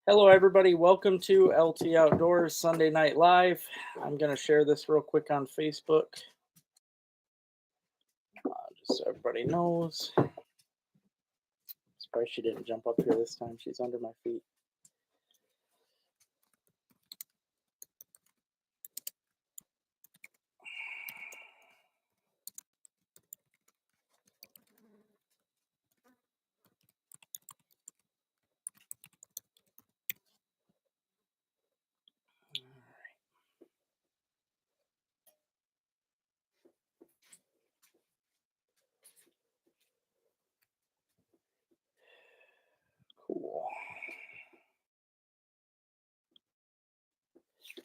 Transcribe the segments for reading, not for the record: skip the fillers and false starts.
Hello, everybody. Welcome to LT Outdoors Sunday Night Live. I'm going to share this real quick on Facebook, just so everybody knows. Surprised she didn't jump up here this time. She's under my feet. Cool.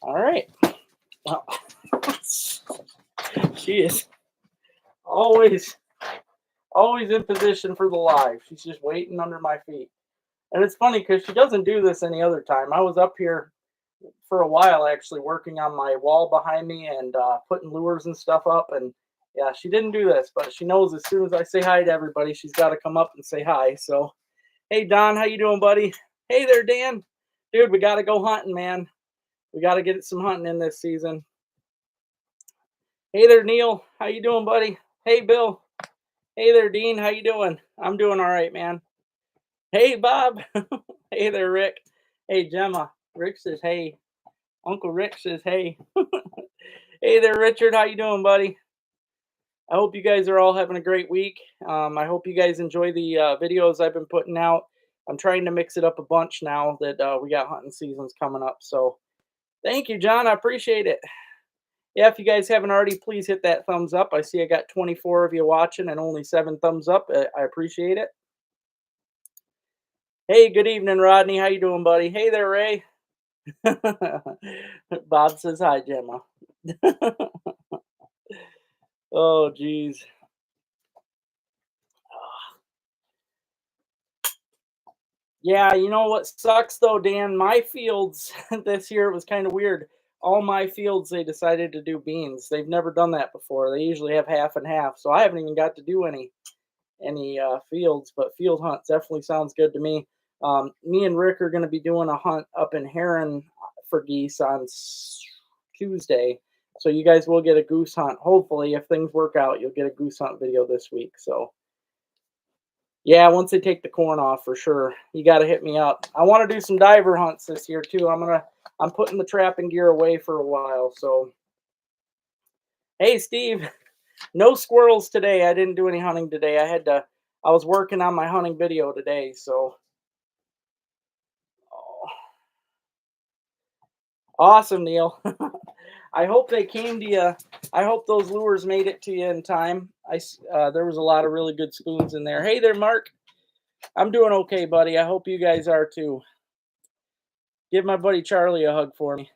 All right. Well, she is always in position for the live. She's just waiting under my feet. And it's funny because she doesn't do this any other time. I was up here for a while actually working on my wall behind me and putting lures and stuff up. And yeah, she didn't do this, but she knows as soon as I say hi to everybody, she's got to come up and say hi. So, hey, Don, how you doing, buddy? Hey there, Dan. Dude, we got to go hunting, man. We got to get some hunting in this season. Hey there, Neil. How you doing, buddy? Hey, Bill. Hey there, Dean. How you doing? I'm doing all right, man. Hey, Bob. Hey there, Rick. Hey, Gemma. Rick says, hey. Uncle Rick says, hey. Hey there, Richard. How you doing, buddy? I hope you guys are all having a great week. I hope you guys enjoy the videos I've been putting out. I'm trying to mix it up a bunch now that we got hunting seasons coming up. So thank you, John. I appreciate it. Yeah, if you guys haven't already, please hit that thumbs up. I see I got 24 of you watching and only 7 thumbs up. I appreciate it. Hey, good evening, Rodney. How you doing, buddy? Hey there, Ray. Bob says hi, Gemma. Oh, geez. Yeah, you know what sucks though, Dan? My fields this year it was kind of weird. All my fields they decided to do beans. They've never done that before. They usually have half and half. So I haven't even got to do any fields, but field hunt definitely sounds good to me. Me and Rick are going to be doing a hunt up in Heron for geese on Tuesday. So you guys will get a goose hunt. Hopefully, if things work out, you'll get a goose hunt video this week. So yeah, once they take the corn off for sure. You got to hit me up. I want to do some diver hunts this year too. I'm putting the trapping gear away for a while. So hey, Steve, no squirrels today. I didn't do any hunting today. I was working on my hunting video today. So oh, awesome, Neil. I hope they came to you. I hope those lures made it to you in time. There was a lot of really good spoons in there. Hey there, Mark. I'm doing okay, buddy. I hope you guys are too. Give my buddy Charlie a hug for me.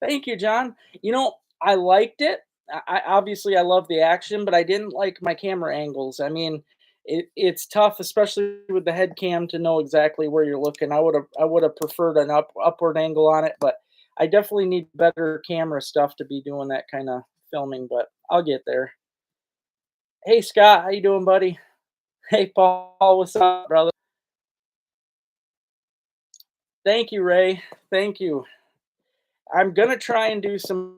Thank you, John. You know, I liked it. Obviously I love the action, but I didn't like my camera angles. I mean, it's tough, especially with the head cam, to know exactly where you're looking. I would have preferred an upward angle on it, but I definitely need better camera stuff to be doing that kind of filming. But I'll get there. Hey Scott, how you doing, buddy? Hey Paul, what's up, brother? Thank you, Ray. Thank you. I'm gonna try and do some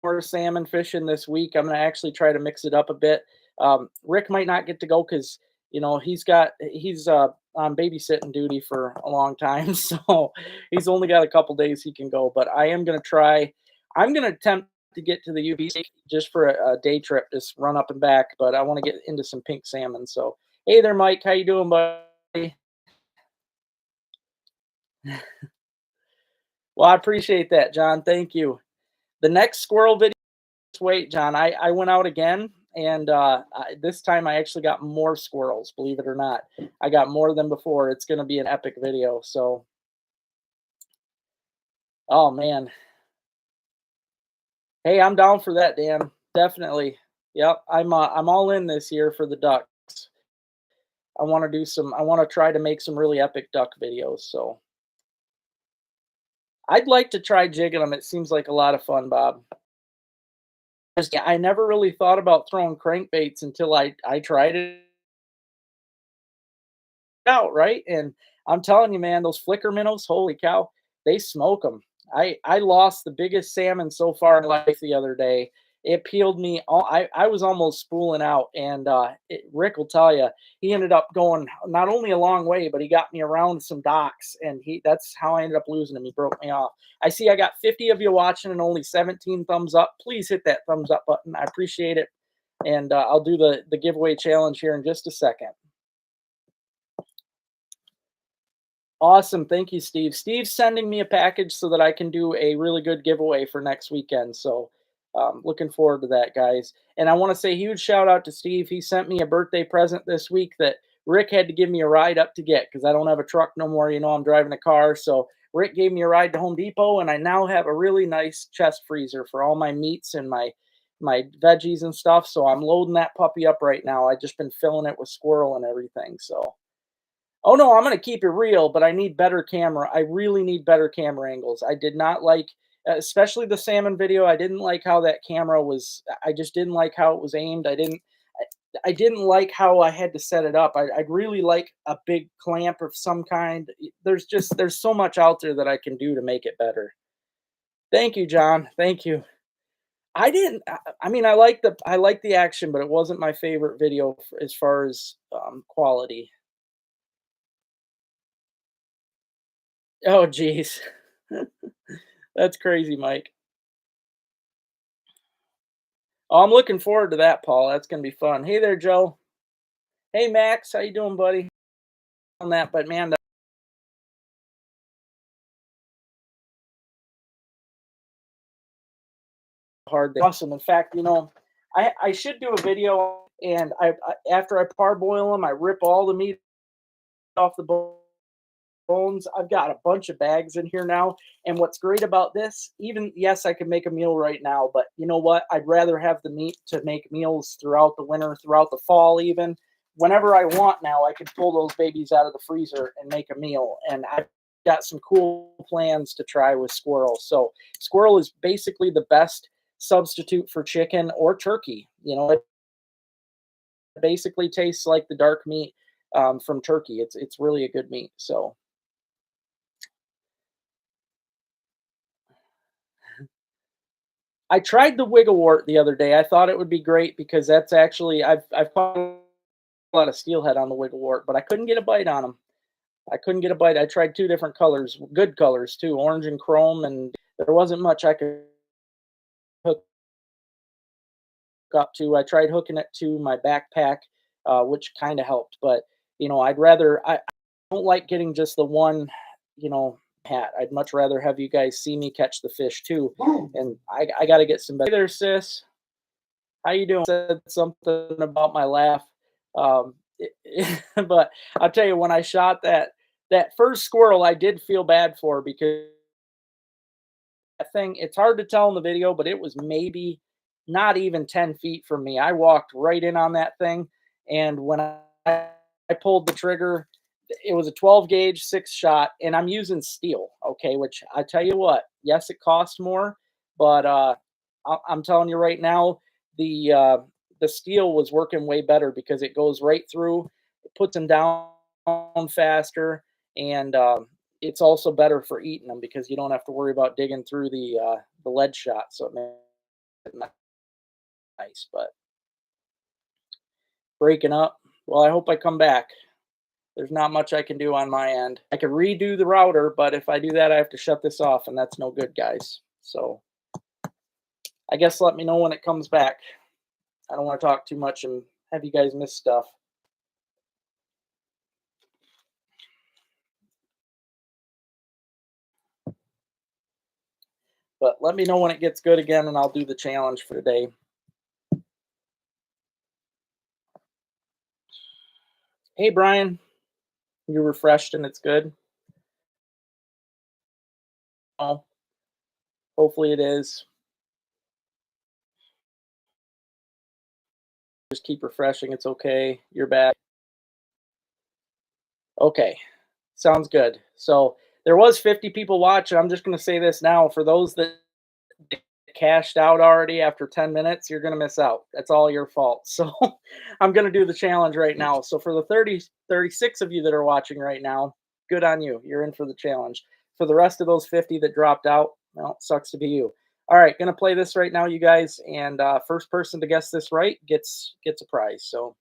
more salmon fishing this week. I'm gonna actually try to mix it up a bit. Rick might not get to go because he's on babysitting duty for a long time, so he's only got a couple days he can go. But I am gonna try. I'm gonna attempt to get to the UV just for a day trip, just run up and back. But I want to get into some pink salmon. So hey there, Mike. How you doing, buddy? Well, I appreciate that, John. Thank you. The next squirrel video. Wait, John, I went out again, and this time I actually got more squirrels. Believe it or not, I got more than before. It's going to be an epic video. So, oh man, hey, I'm down for that, Dan. Definitely. Yep, I'm all in this year for the ducks. I want to do some. I want to try to make some really epic duck videos. So, I'd like to try jigging them. It seems like a lot of fun, Bob. Yeah, I never really thought about throwing crankbaits until I tried it out, right? And I'm telling you, man, those flicker minnows, holy cow, they smoke them. I lost the biggest salmon so far in life the other day. It peeled me all. I was almost spooling out, and Rick will tell you he ended up going not only a long way, but he got me around some docks, and that's how I ended up losing him. He broke me off. I see I got 50 of you watching and only 17 thumbs up. Please hit that thumbs up button. I appreciate it, and I'll do the giveaway challenge here in just a second. Awesome. Thank you, Steve. Steve's sending me a package so that I can do a really good giveaway for next weekend. So looking forward to that, guys. And I want to say huge shout out to Steve. He sent me a birthday present this week that Rick had to give me a ride up to get because I don't have a truck no more. You know, I'm driving a car. So Rick gave me a ride to Home Depot, and I now have a really nice chest freezer for all my meats and my veggies and stuff. So I'm loading that puppy up right now. I just been filling it with squirrel and everything. So oh no, I'm gonna keep it real, but I need better camera. I really need better camera angles. I did not like, especially the salmon video. I didn't like how that camera was. I just didn't like how it was aimed. I didn't like how I had to set it up. I'd really like a big clamp of some kind. There's so much out there that I can do to make it better. Thank you, John. Thank you. I didn't. I mean, I like the action, but it wasn't my favorite video as far as quality. Oh, geez. That's crazy, Mike. Oh, I'm looking forward to that, Paul. That's gonna be fun. Hey there, Joe. Hey, Max. How you doing, buddy? On that, but man, that's hard. Awesome. In fact, you know, I should do a video, and after I parboil them, I rip all the meat off the bones. I've got a bunch of bags in here now. And what's great about this, even yes, I can make a meal right now, but you know what? I'd rather have the meat to make meals throughout the winter, throughout the fall, even. Whenever I want now, I can pull those babies out of the freezer and make a meal. And I've got some cool plans to try with squirrel. So squirrel is basically the best substitute for chicken or turkey. You know, it basically tastes like the dark meat from turkey. It's really a good meat. So I tried the wigglewort the other day. I thought it would be great because that's actually I've caught a lot of steelhead on the wigglewort, but I couldn't get a bite on them. I couldn't get a bite. I tried two different colors, good colors too, orange and chrome, and there wasn't much I could hook up to. I tried hooking it to my backpack, which kind of helped, but you know, I don't like getting just the one, you know, hat. I'd much rather have you guys see me catch the fish too. And I got to get some better. Hey there, sis. How you doing? Said something about my laugh. But I'll tell you, when I shot that first squirrel, I did feel bad for because that thing, it's hard to tell in the video, but it was maybe not even 10 feet from me. I walked right in on that thing. And when I pulled the trigger, it was a 12 gauge 6 shot, and I'm using steel. Okay. Which I tell you what, yes, it costs more, but I'm telling you right now, the steel was working way better because it goes right through, it puts them down faster, and it's also better for eating them because you don't have to worry about digging through the lead shot. So it makes it nice, but breaking up. Well, I hope I come back. There's not much I can do on my end. I can redo the router, but if I do that, I have to shut this off, and that's no good, guys. So I guess let me know when it comes back. I don't want to talk too much and have you guys miss stuff. But let me know when it gets good again, and I'll do the challenge for today. Hey, Brian, you're refreshed and it's good. Oh, hopefully it is. Just keep refreshing. It's okay. You're back. Okay, sounds good. So there was 50 people watching. I'm just going to say this now. For those that cashed out already after 10 minutes, you're going to miss out. That's all your fault. So I'm going to do the challenge right now. So for the 36 of you that are watching right now, good on you. You're in for the challenge. For the rest of those 50 that dropped out, well, sucks to be you. All right, gonna play this right now, you guys, and first person to guess this right gets a prize. So,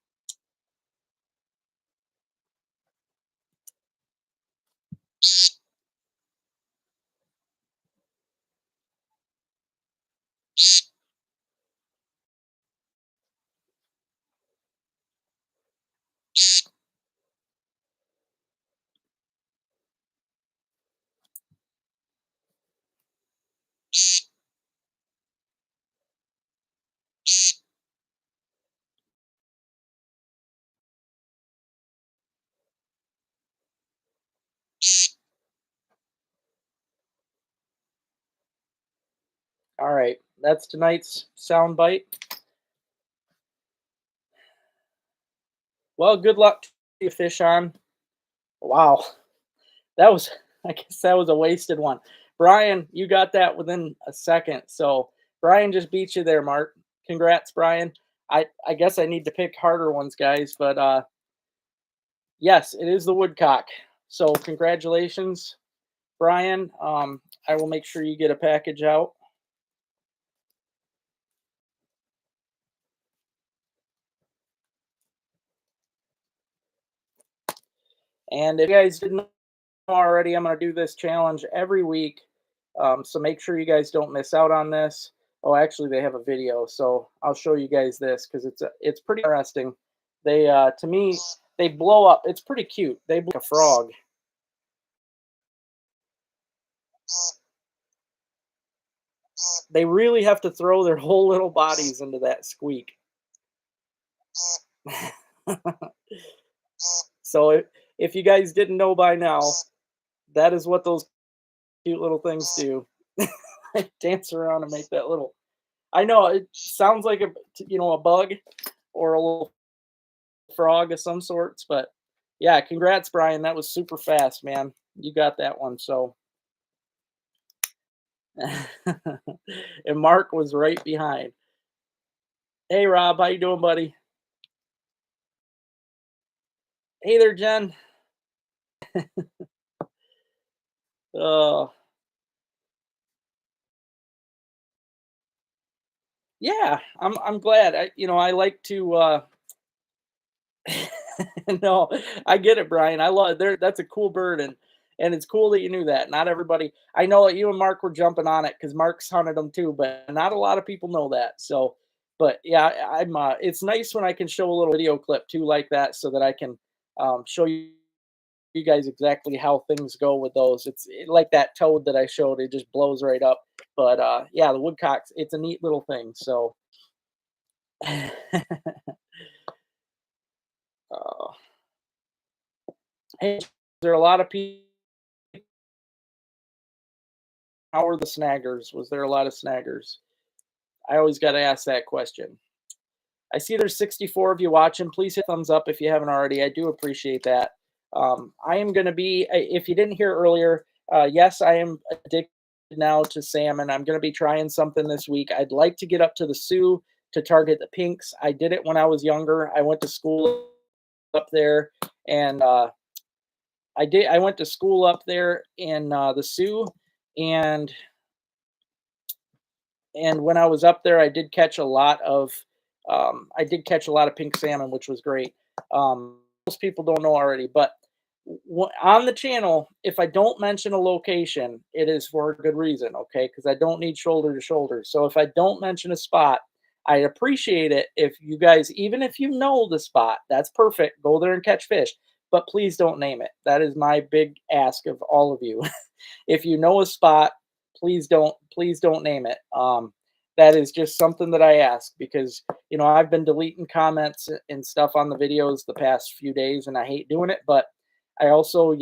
all right, that's tonight's sound bite. Well, good luck to you, Fish on. Wow, that was, I guess that was a wasted one. Brian, you got that within a second. So Brian just beat you there, Mark. Congrats, Brian. I guess I need to pick harder ones, guys, but yes, it is the woodcock. So congratulations, Brian. I will make sure you get a package out. And if you guys didn't know already, I'm going to do this challenge every week. So make sure you guys don't miss out on this. Oh, actually, they have a video, so I'll show you guys this because it's pretty interesting. They to me they blow up. It's pretty cute. They blow up a frog. They really have to throw their whole little bodies into that squeak. So if you guys didn't know by now, that is what those cute little things do. They dance around and make that little. I know it sounds like a bug or a little frog of some sorts, but yeah, congrats, Brian. That was super fast, man. You got that one. So, and Mark was right behind. Hey, Rob, how you doing, buddy? Hey there, Jen. Oh, yeah, I'm glad. I like to. No, I get it, Brian. I love there. That's a cool bird, and it's cool that you knew that. Not everybody. I know that you and Mark were jumping on it because Mark's hunted them too, but not a lot of people know that. So, but yeah, I'm. It's nice when I can show a little video clip too, like that, so that I can show you guys exactly how things go with those. Like that toad that I showed. It just blows right up. But yeah, the woodcocks. It's a neat little thing. So. uh, Hey, there are a lot of people. How are the snaggers? Was there a lot of snaggers? I always got to ask that question. I see there's 64 of you watching. Please hit thumbs up if you haven't already. I do appreciate that. I am going to be, if you didn't hear earlier, yes, I am addicted now to salmon. I'm going to be trying something this week. I'd like to get up to the Sioux to target the pinks. I did it when I was younger. I went to school up there, and I went to school up there in the Sioux, and when I was up there, I did catch a lot of pink salmon, which was great. Most people don't know already, but on the channel, if I don't mention a location, it is for a good reason, okay? Because I don't need shoulder to shoulder. So if I don't mention a spot, I appreciate it if you guys, even if you know the spot, that's perfect. Go there and catch fish, but please don't name it. That is my big ask of all of you. If you know a spot, please don't name it. That is just something that I ask because I've been deleting comments and stuff on the videos the past few days, and I hate doing it. But I also,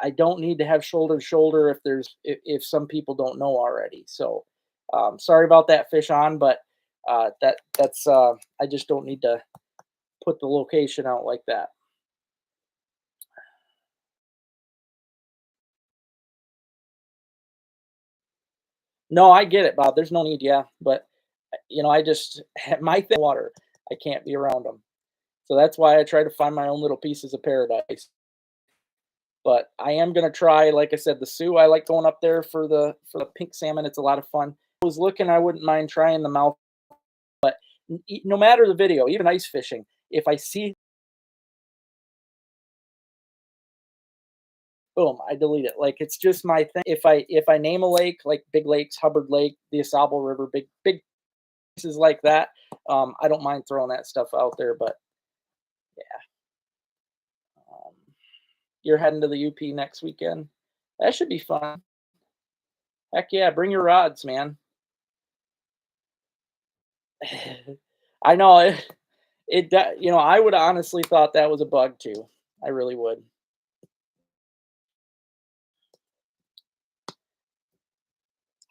I don't need to have shoulder to shoulder if some people don't know already. So sorry about that, fish on, but that's I just don't need to put the location out like that. No, I get it, Bob. There's no need, yeah, but I just my thing water. I can't be around them, so that's why I try to find my own little pieces of paradise. But I am gonna try, like I said, the Sioux. I like going up there for the pink salmon. It's a lot of fun. I was looking, I wouldn't mind trying the mouth, but no matter the video, even ice fishing, if I see, boom, I delete it. Like it's just my thing. If I name a lake like Big Lakes, Hubbard Lake, the Asable River, big places like that, I don't mind throwing that stuff out there. But um, you're heading to the UP next weekend. That should be fun. Heck yeah, bring your rods, man. I know I would honestly thought that was a bug too. I really would.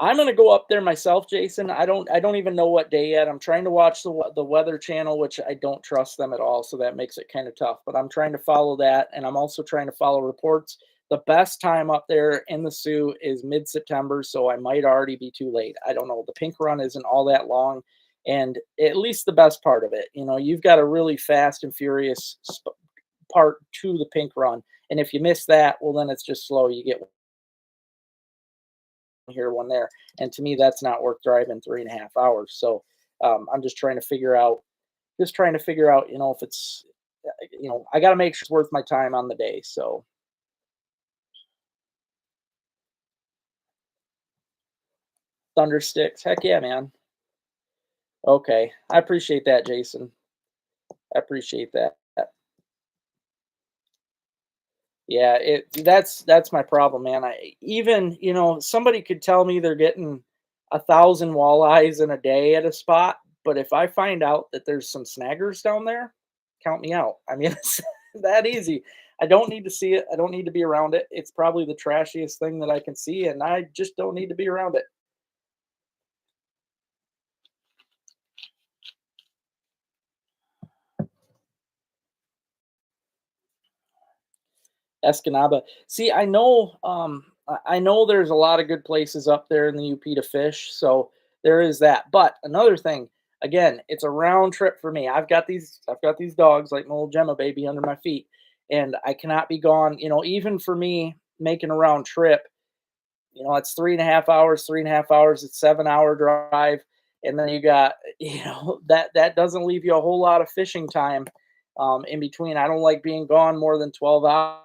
I'm gonna go up there myself, Jason. I don't even know what day yet. I'm trying to watch the Weather Channel, which I don't trust them at all, so that makes it kind of tough. But I'm trying to follow that, and I'm also trying to follow reports. The best time up there in the Sioux is mid-September, so I might already be too late. I don't know. The pink run isn't all that long, and at least the best part of it, you've got a really fast and furious part to the pink run, and if you miss that, well, then it's just slow. You get here, one there. And to me, that's not worth driving 3.5 hours. So I'm just trying to figure out, if it's, I got to make sure it's worth my time on the day. So thunder sticks, heck yeah, man. Okay, I appreciate that, Jason. I appreciate that. Yeah, that's my problem, man. I even somebody could tell me they're getting 1,000 walleyes in a day at a spot, but if I find out that there's some snaggers down there, count me out. I mean, it's that easy. I don't need to see it. I don't need to be around it. It's probably the trashiest thing that I can see, and I just don't need to be around it. Escanaba. See, I know there's a lot of good places up there in the UP to fish, so there is that. But another thing, again, it's a round trip for me. I've got these dogs like my little Gemma baby under my feet, and I cannot be gone. Even for me making a round trip, it's 3.5 hours, 3.5 hours. It's 7 hour drive, and then you got that doesn't leave you a whole lot of fishing time in between. I don't like being gone more than 12 hours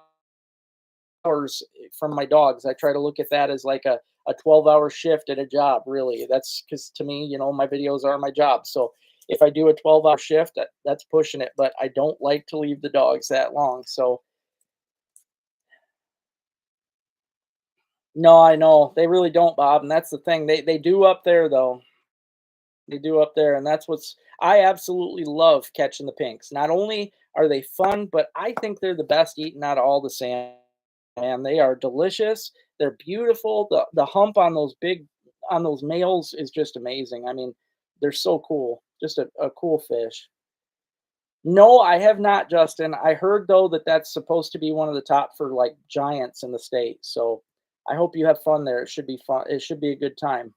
from my dogs. I try to look at that as like a 12-hour shift at a job, really. That's because to me, my videos are my job. So if I do a 12-hour shift, that's pushing it. But I don't like to leave the dogs that long. So no, I know they really don't, Bob. And that's the thing. They do up there though. They do up there, and that's what's I absolutely love catching the pinks. Not only are they fun, but I think they're the best eating out of all the salmon. And they are delicious. They're beautiful. The hump on those males is just amazing. I mean, they're so cool. Just a cool fish. No, I have not, Justin. I heard though that that's supposed to be one of the top for like giants in the state. So I hope you have fun there. It should be fun. It should be a good time.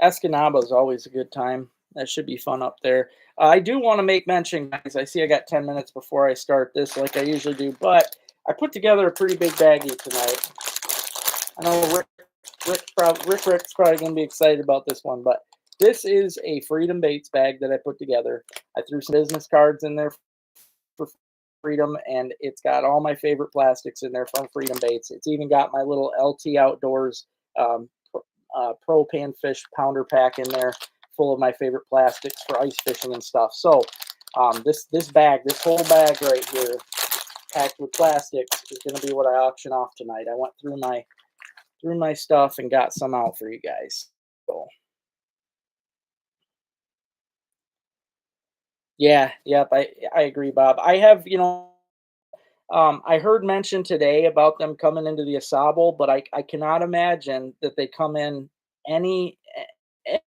Escanaba is always a good time. That should be fun up there. I do want to make mention, guys. I see I got 10 minutes before I start this, like I usually do, but I put together a pretty big baggie tonight. I know Rick's probably going to be excited about this one, but this is a Freedom Baits bag that I put together. I threw some business cards in there for Freedom, and it's got all my favorite plastics in there from Freedom Baits. It's even got my little LT Outdoors um, pro panfish pounder pack in there, full of my favorite plastics for ice fishing and stuff. So this whole bag right here, packed with plastics, is going to be what I auction off tonight. I went through my stuff and got some out for you guys. So yeah, yep, I agree, Bob. I have I heard mention today about them coming into the Asable, but I cannot imagine that they come in any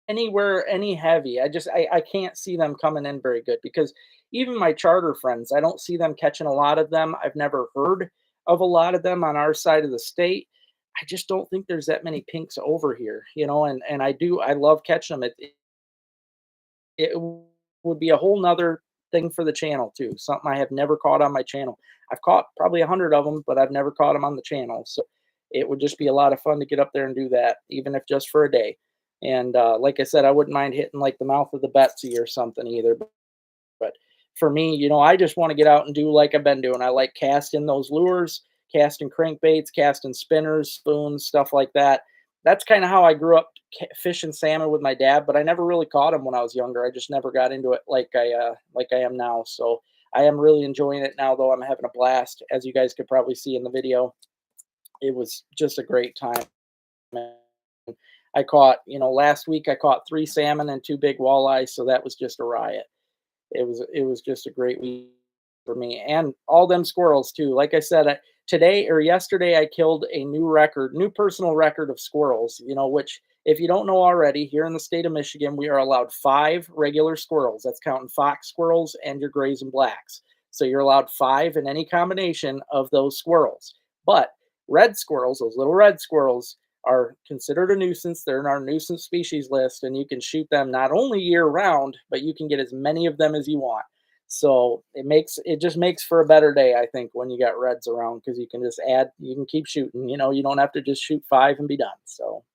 anywhere any heavy. I can't see them coming in very good because even my charter friends, I don't see them catching a lot of them. I've never heard of a lot of them on our side of the state. I just don't think there's that many pinks over here, and I love catching them. would be a whole nother thing for the channel too. Something I have never caught on my channel. I've caught probably 100 of them, but I've never caught them on the channel. So it would just be a lot of fun to get up there and do that, even if just for a day. And like I said, I wouldn't mind hitting like the mouth of the Betsy or something either. But for me, I just want to get out and do like I've been doing. I like casting those lures, casting crankbaits, casting spinners, spoons, stuff like that. That's kind of how I grew up fishing salmon with my dad, but I never really caught them when I was younger. I just never got into it like I am now. So I am really enjoying it now, though I'm having a blast, as you guys could probably see in the video. It was just a great time. Man. I caught, last week I caught 3 salmon and 2 big walleyes, so that was just a riot. It was just a great week for me, and all them squirrels too. Like I said, today or yesterday, I killed a new personal record of squirrels. Which if you don't know already, here in the state of Michigan, we are allowed 5 regular squirrels. That's counting fox squirrels and your grays and blacks. So you're allowed 5 in any combination of those squirrels. But red squirrels, those little red squirrels, are considered a nuisance. They're in our nuisance species list, and you can shoot them not only year round, but you can get as many of them as you want. So it just makes for a better day, I think, when you got reds around, because you can keep shooting. You don't have to just shoot 5 and be done. So,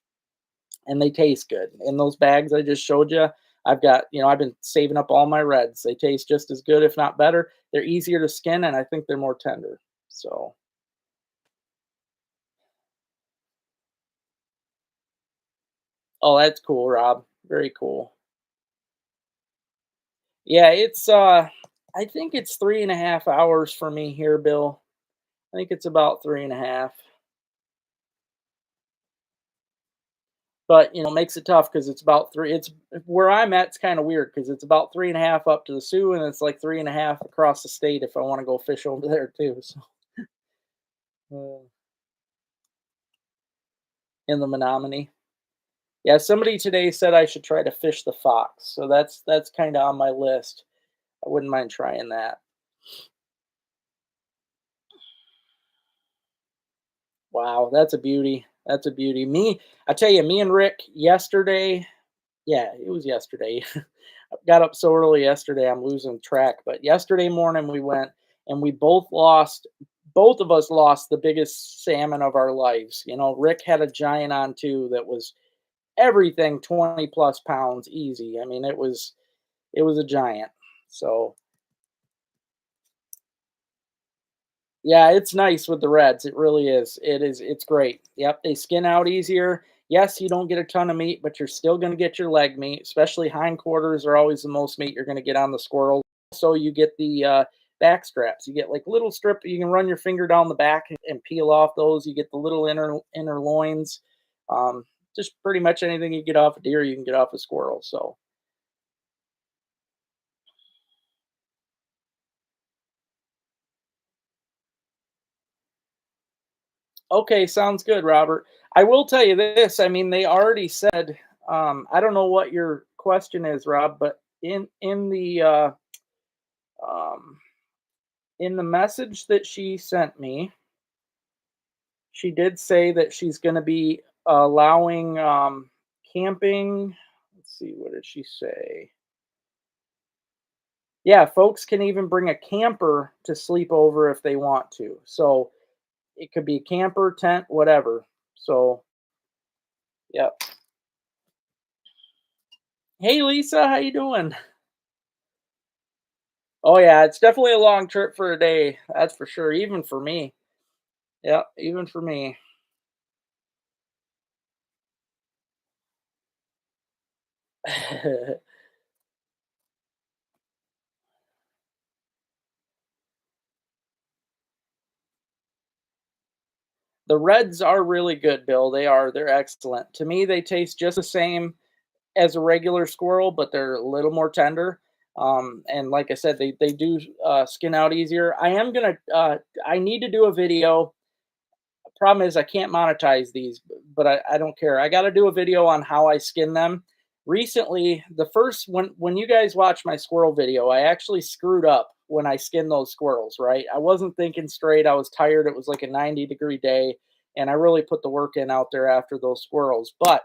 and they taste good. In those bags I just showed you, I've been saving up all my reds. They taste just as good, if not better. They're easier to skin, and I think they're more tender. So. Oh, that's cool, Rob. Very cool. Yeah, I think it's 3.5 hours for me here, Bill. I think it's about 3.5. But makes it tough because it's about three. It's where I'm at. It's kind of weird because it's about 3.5 up to the Sioux, and it's like 3.5 across the state if I want to go fish over there too. So in the Menominee, yeah. Somebody today said I should try to fish the fox, so that's kind of on my list. I wouldn't mind trying that. Wow, that's a beauty. That's a beauty. I tell you, me and Rick yesterday, yeah, it was yesterday. I got up so early yesterday, I'm losing track. But yesterday morning we went and both of us lost the biggest salmon of our lives. Rick had a giant on too that was everything 20 plus pounds easy. I mean, it was a giant. So yeah, it's nice with the reds. It really is. It's great. Yep, they skin out easier. Yes, you don't get a ton of meat, but you're still going to get your leg meat. Especially hindquarters are always the most meat you're going to get on the squirrel. So you get the back straps. You get like little strip. You can run your finger down the back and peel off those. You get the little inner loins. Just pretty much anything you get off a deer, you can get off a squirrel. So okay, sounds good, Robert. I will tell you this. I mean, they already said. I don't know what your question is, Rob, but um, in the message that she sent me, she did say that she's going to be allowing camping. Let's see, what did she say? Yeah, folks can even bring a camper to sleep over if they want to. So it could be camper, tent, whatever. So, yep. Hey Lisa, how you doing? Oh yeah, it's definitely a long trip for a day. That's for sure. Even for me. Yeah, even for me. The reds are really good, Bill. They are. They're excellent. To me, they taste just the same as a regular squirrel, but they're a little more tender. And like I said, they do skin out easier. I need to do a video. Problem is I can't monetize these, but I don't care. I got to do a video on how I skin them. Recently, the first when you guys watch my squirrel video, I actually screwed up when I skinned those squirrels, right? I wasn't thinking straight. I was tired. It was like a 90-degree day, and I really put the work in out there after those squirrels. But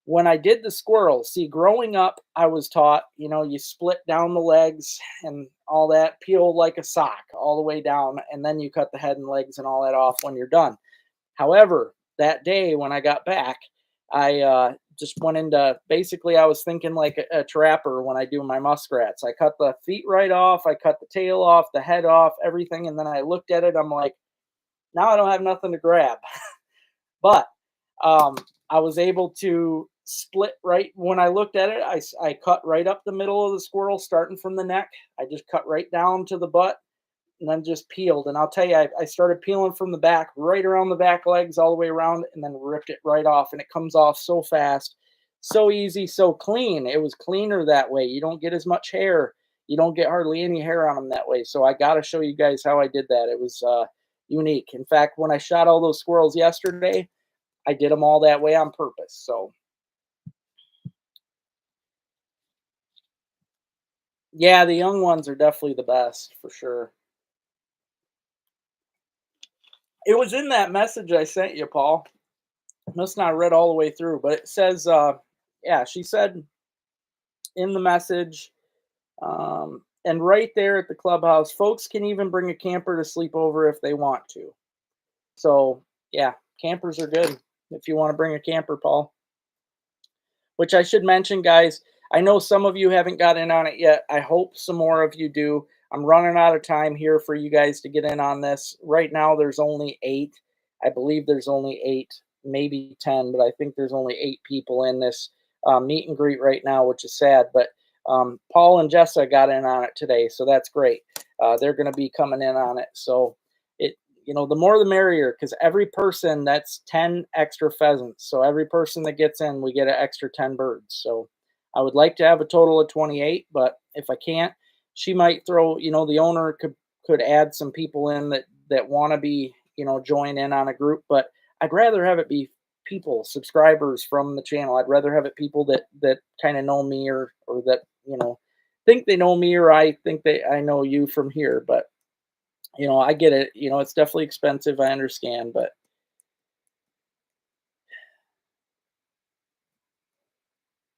when I did the squirrel, see, growing up, I was taught, you split down the legs and all that, peel like a sock all the way down, and then you cut the head and legs and all that off when you're done. However, that day when I got back, I just went into, basically, I was thinking like a trapper when I do my muskrats. I cut the feet right off, I cut the tail off, the head off, everything. And then I looked at it, I'm like, now I don't have nothing to grab. But I was able to split right when I looked at it. I cut right up the middle of the squirrel, starting from the neck. I just cut right down to the butt and then just peeled. And I'll tell you, I started peeling from the back, right around the back legs, all the way around, and then ripped it right off. And it comes off so fast, so easy, so clean. It was cleaner that way. You don't get as much hair. You don't get hardly any hair on them that way. So I got to show you guys how I did that. It was unique. In fact, when I shot all those squirrels yesterday, I did them all that way on purpose. So yeah, the young ones are definitely the best for sure. It was in that message I sent you, Paul. Must not have read all the way through, but it says, yeah, she said in the message, and right there at the clubhouse, folks can even bring a camper to sleep over if they want to. So yeah, campers are good if you want to bring a camper, Paul. Which I should mention, guys, I know some of you haven't got in on it yet. I hope some more of you do. I'm running out of time here for you guys to get in on this. Right now, there's only 8. I believe there's only 8, maybe 10, but I think there's only 8 people in this meet and greet right now, which is sad. But Paul and Jessa got in on it today, so that's great. They're going to be coming in on it. So the more the merrier, because every person, that's 10 extra pheasants. So every person that gets in, we get an extra 10 birds. So I would like to have a total of 28, but if I can't, she might throw, the owner could add some people in that want to be, join in on a group, but I'd rather have it be people, subscribers from the channel. I'd rather have it people that kind of know me or that, think they know me, or I think I know you from here. But I get it. It's definitely expensive. I understand, but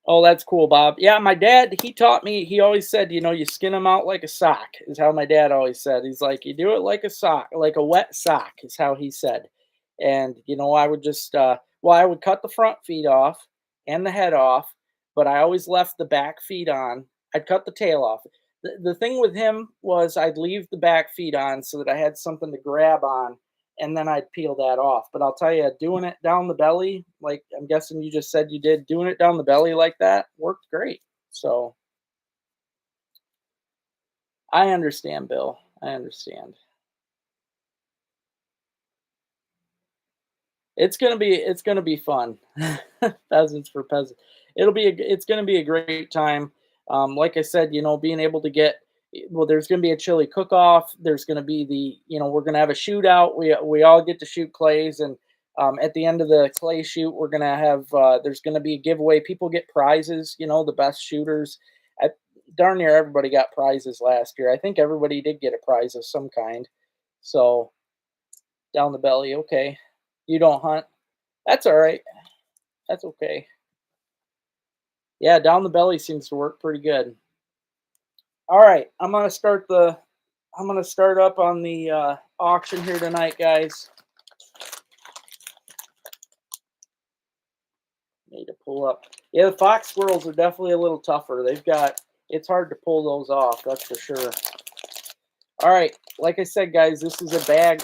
oh, that's cool, Bob. Yeah, my dad, he taught me, he always said, you skin them out like a sock, is how my dad always said. He's like, you do it like a sock, like a wet sock, is how he said. And, I would just, I would cut the front feet off and the head off, but I always left the back feet on. I'd cut the tail off. The thing with him was I'd leave the back feet on so that I had something to grab on, and then I'd peel that off. But I'll tell you, doing it down the belly, like I'm guessing you just said you did, doing it down the belly like that worked great. So I understand, Bill. I understand. It's gonna be fun. Pheasants for peasants. It's gonna be a great time. Like I said, being able to get, well, there's gonna be a chili cook off. There's gonna be we're gonna have a shootout. We all get to shoot clays, and at the end of the clay shoot, we're gonna have there's gonna be a giveaway. People get prizes. The best shooters. I, darn near everybody got prizes last year. I think everybody did get a prize of some kind. So down the belly, okay. You don't hunt. That's all right. That's okay. Yeah, down the belly seems to work pretty good. All right, I'm gonna start up on the auction here tonight, guys. Need to pull up. Yeah, the fox squirrels are definitely a little tougher. It's hard to pull those off, that's for sure. All right, like I said, guys, this is a bag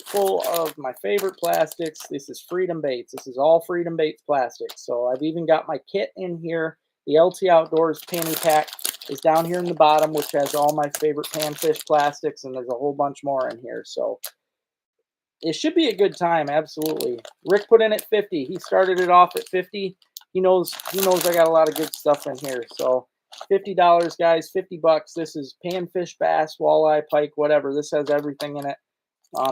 full of my favorite plastics. This is Freedom Baits. This is all Freedom Baits plastics. So I've even got my kit in here. The LT Outdoors panty pack is down here in the bottom, which has all my favorite panfish plastics, and there's a whole bunch more in here. So it should be a good time, absolutely. Rick put in at 50. He started it off at 50. He knows I got a lot of good stuff in here. So $50, guys, $50. This is panfish, bass, walleye, pike, whatever. This has everything in it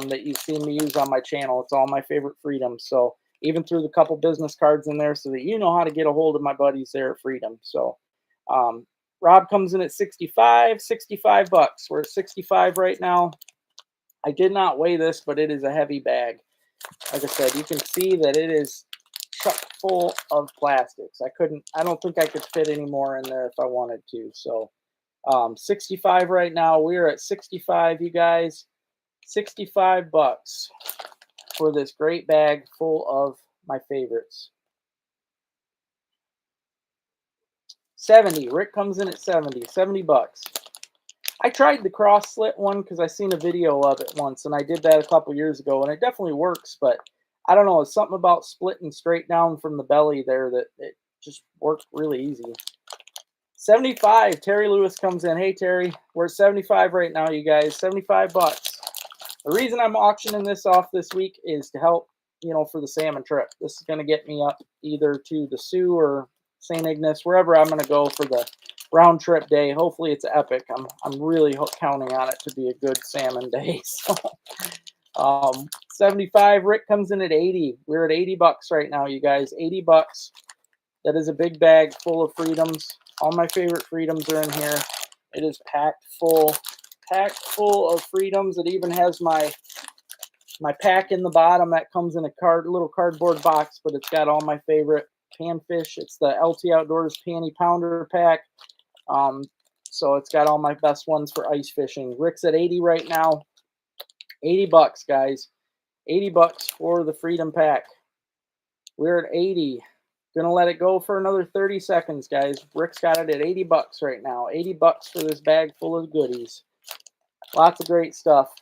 that you've seen me use on my channel. It's all my favorite Freedoms. So even threw the couple business cards in there so that you know how to get a hold of my buddies there at Freedom. So Rob comes in at 65 bucks. We're at 65 right now. I did not weigh this, but it is a heavy bag. Like I said, you can see that it is chock full of plastics. I don't think I could fit any more in there if I wanted to. So 65 right now. We're at 65, you guys. 65 bucks for this great bag full of my favorites. 70. Rick comes in at 70. 70 bucks. I tried the cross slit one because I seen a video of it once, and I did that a couple years ago, and it definitely works, but I don't know, it's something about splitting straight down from the belly there that it just worked really easy. 75. Terry Lewis comes in. Hey, Terry. We're at 75 right now, you guys. 75 bucks. The reason I'm auctioning this off this week is to help, for the salmon trip. This is going to get me up either to the Sioux or St. Ignace, wherever I'm going to go for the round trip day. Hopefully it's epic. I'm really counting on it to be a good salmon day. So 75. Rick comes in at 80. We're at 80 bucks right now, you guys. 80 bucks. That is a big bag full of freedoms. All my favorite freedoms are in here. It is packed full of freedoms. It even has my pack in the bottom that comes in a little cardboard box, but it's got all my favorite panfish. It's the LToutdoors Panty Pounder pack. So it's got all my best ones for ice fishing. Rick's at 80 right now. 80 bucks, guys. 80 bucks for the Freedom Pack. We're at 80. Gonna let it go for another 30 seconds, guys. Rick's got it at 80 bucks right now. 80 bucks for this bag full of goodies. Lots of great stuff.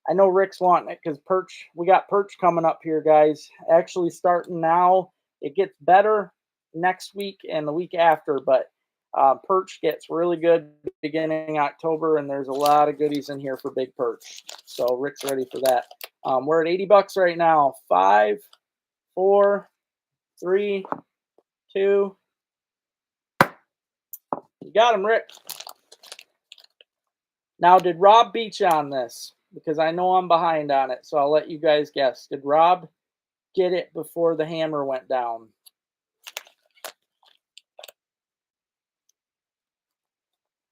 I know Rick's wanting it because perch, we got perch coming up here, guys. Actually starting now. It gets better next week and the week after, but perch gets really good beginning October, and there's a lot of goodies in here for big perch. So Rick's ready for that. We're at 80 bucks right now. 5, 4, 3, 2. You got him, Rick. Now, did Rob beat you on this? Because I know I'm behind on it, so I'll let you guys guess. Did Rob get it before the hammer went down?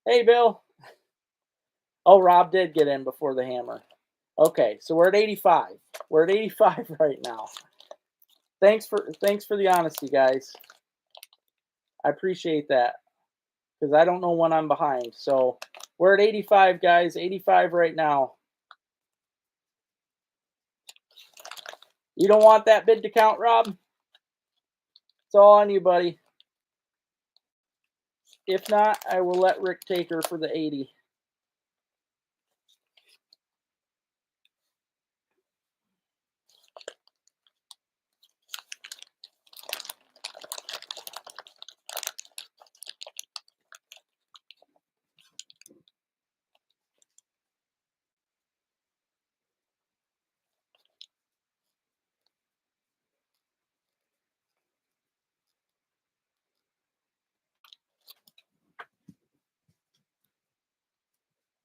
Hey, Bill. Oh, Rob did get in before the hammer. Okay, so we're at 85. We're at 85 right now. Thanks for the honesty, guys. I appreciate that because I don't know when I'm behind. So we're at 85, guys. 85 right now. You don't want that bid to count, Rob? It's all on you, buddy. If not, I will let Rick take her for the 80.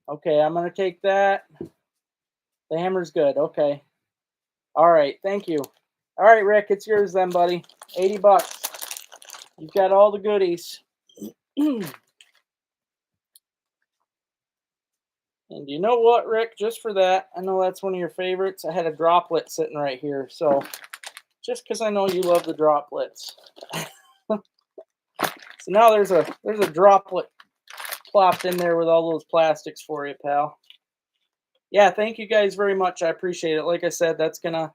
Okay, I'm going to take that. The hammer's good. Okay. All right, thank you. All right, Rick, it's yours then, buddy. 80 bucks. You've got all the goodies. And you know what, Rick? Just for that, I know that's one of your favorites. I had a droplet sitting right here. So just because I know you love the droplets. So now there's a droplet plopped in there with all those plastics for you, pal. Yeah, thank you guys very much. I appreciate it. Like I said, that's gonna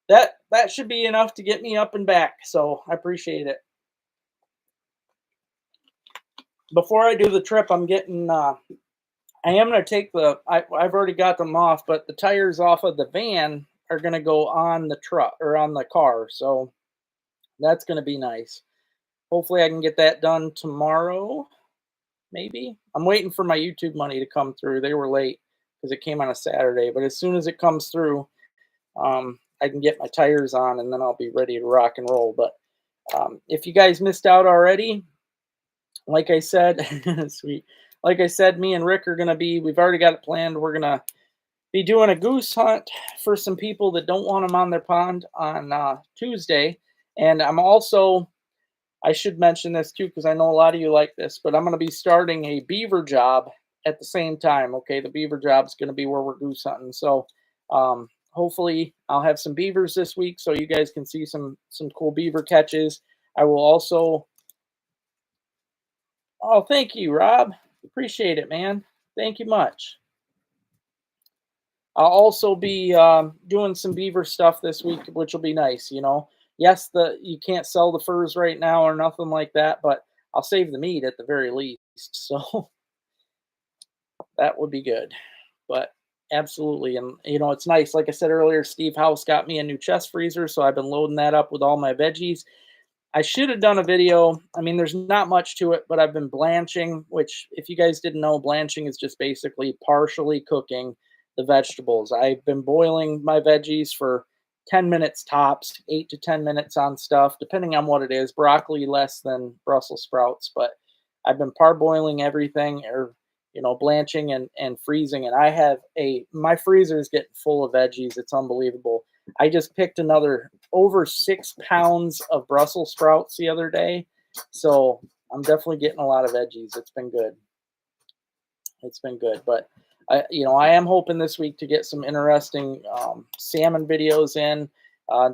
that should be enough to get me up and back. So I appreciate it. Before I do the trip, I'm getting I am going to take I've already got them off, but the tires off of the van are going to go on the truck or on the car. So that's going to be nice. Hopefully I can get that done tomorrow. Maybe. I'm waiting for my YouTube money to come through. They were late because it came on a Saturday, but as soon as it comes through, I can get my tires on and then I'll be ready to rock and roll. But if you guys missed out already, like I said, sweet. Like I said, me and Rick are going to we've already got it planned. We're going to be doing a goose hunt for some people that don't want them on their pond on Tuesday. And I should mention this too, because I know a lot of you like this, but I'm going to be starting a beaver job at the same time. Okay. The beaver job is going to be where we're goose hunting. So hopefully I'll have some beavers this week so you guys can see some cool beaver catches. I will also. Oh, thank you, Rob. Appreciate it, man. Thank you much. I'll also be doing some beaver stuff this week, which will be nice. Yes, you can't sell the furs right now or nothing like that, but I'll save the meat at the very least. So that would be good. But absolutely, and it's nice. Like I said earlier, Steve House got me a new chest freezer, so I've been loading that up with all my veggies. I should have done a video. I mean, there's not much to it, but I've been blanching, which, if you guys didn't know, blanching is just basically partially cooking the vegetables. I've been boiling my veggies for 10 minutes tops, 8 to 10 minutes on stuff, depending on what it is. Broccoli less than Brussels sprouts, but I've been parboiling everything, or blanching and freezing. And my freezer is getting full of veggies. It's unbelievable. I just picked another over 6 pounds of Brussels sprouts the other day. So I'm definitely getting a lot of veggies. It's been good. It's been good. But I am hoping this week to get some interesting salmon videos in.